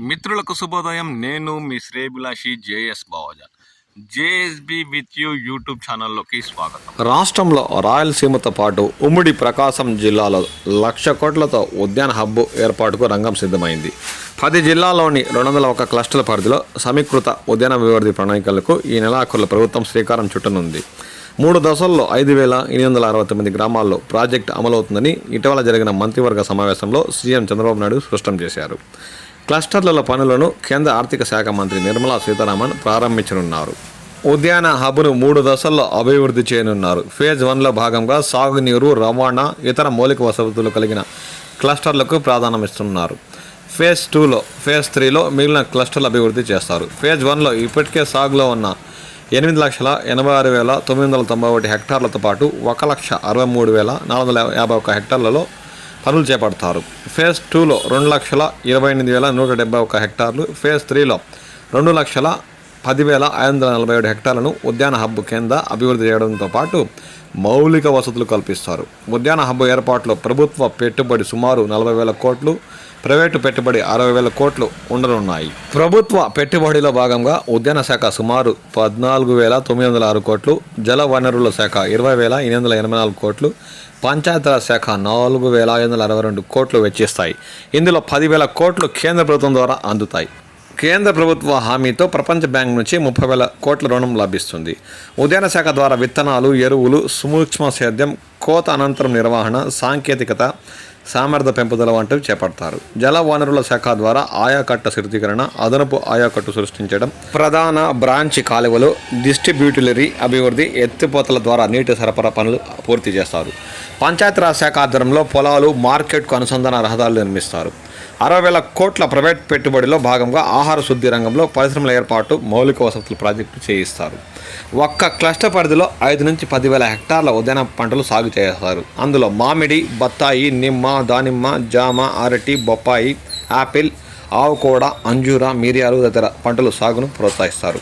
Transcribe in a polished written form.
మిత్రులకు శుభోదయం. నేను మీ శ్రేయభిలాషి JS Bavaja. JSB with you YouTube ఛానల్లోకి స్వాగతం. రాష్ట్రంలో రాయలసీమతో పాటు ఉమ్మడి ప్రకాశం జిల్లాలో 1,00,000 కోట్లతో ఉద్యాన హబ్బు ఏర్పాటుకు రంగం సిద్ధమైంది. 10 జిల్లాల్లోని 201 క్లస్టర్ల పరిధిలో సమీకృత ఉద్యాన అభివృద్ధి ప్రణాళికలకు ఈ నెలాఖరులో ప్రభుత్వం శ్రీకారం చుట్టనుంది. 3 దశల్లో 5,869 గ్రామాల్లో ప్రాజెక్టు అమలవుతుందని ఇటీవల జరిగిన మంత్రివర్గ సమావేశంలో సీఎం చంద్రబాబు నాయుడు స్పష్టం చేశారు. క్లస్టర్ల పనులను కేంద్ర ఆర్థిక శాఖ మంత్రి నిర్మలా సీతారామన్ ప్రారంభించనున్నారు. ఉద్యాన హబ్ను 3 దశల్లో అభివృద్ధి చేయనున్నారు. ఫేజ్ 1లో భాగంగా సాగునీరు, రవాణా, ఇతర మౌలిక వసతులు కలిగిన క్లస్టర్లకు ప్రాధాన్యమిస్తున్నారు. ఫేజ్ 3లో మిగిలిన క్లస్టర్లు అభివృద్ధి చేస్తారు. ఫేజ్ 1లో ఇప్పటికే సాగులో ఉన్న 8,86,991 హెక్టార్లతో పాటు 1,63,451 హెక్టార్లలో పనులు చేపడతారు. ఫేజ్ 2లో 2,28,171 హెక్టార్లు, ఫేజ్ 3లో 2,10,547 హెక్టార్లను ఉద్యాన హబ్ కింద అభివృద్ధి చేయడంతో పాటు మౌలిక వసతులు కల్పిస్తారు. ఉద్యాన హబ్ ఏర్పాటులో ప్రభుత్వ పెట్టుబడి సుమారు 40,000 కోట్లు, ప్రైవేటు పెట్టుబడి 60,000 కోట్లు ఉండనున్నాయి. ప్రభుత్వ పెట్టుబడిలో భాగంగా ఉద్యాన శాఖ సుమారు 14,906 కోట్లు, జల వనరుల శాఖ 20,884 కోట్లు, పంచాయతీరాజ్ శాఖ 4,562 కోట్లు వెచ్చిస్తాయి. ఇందులో 10,000 కోట్లు కేంద్ర ప్రభుత్వం ద్వారా అందుతాయి. కేంద్ర ప్రభుత్వ హామీతో ప్రపంచ బ్యాంక్ నుంచి 30,000 కోట్ల రుణం లభిస్తుంది. ఉద్యాన శాఖ ద్వారా విత్తనాలు, ఎరువులు, సూక్ష్మ సేద్యం, కోత అనంతరం నిర్వహణ, సాంకేతికత, సామర్థ్య పెంపుదల వంటివి చేపడతారు. జల వనరుల శాఖ ద్వారా ఆయాకట్ట శుద్ధీకరణ, అదనపు ఆయాకట్టు సృష్టించడం, ప్రధాన బ్రాంచ్ కాలువలు, డిస్ట్రిబ్యూటరీ అభివృద్ధి, ఎత్తిపోతల ద్వారా నీటి సరఫరా పనులు పూర్తి చేస్తారు. పంచాయతీరాజ్ శాఖ ఆధ్వర్యంలో పొలాలు, మార్కెట్కు అనుసంధాన రహదారులు నిర్మిస్తారు. 60,000 కోట్ల ప్రైవేట్ పెట్టుబడిలో భాగంగా ఆహార శుద్ధి రంగంలో పరిశ్రమల ఏర్పాటు, మౌలిక వసతుల ప్రాజెక్టు చేయిస్తారు. ఒక్క క్లస్టర్ పరిధిలో 5 నుంచి 10,000 హెక్టార్ల ఉద్యాన పంటలు సాగు చేస్తారు. అందులో మామిడి, బత్తాయి, నిమ్మ, దానిమ్మ, జామ, అరటి, బొప్పాయి, యాపిల్, ఆవుకోడ, అంజూర, మిరియాలు తదితర పంటల సాగును ప్రోత్సహిస్తారు.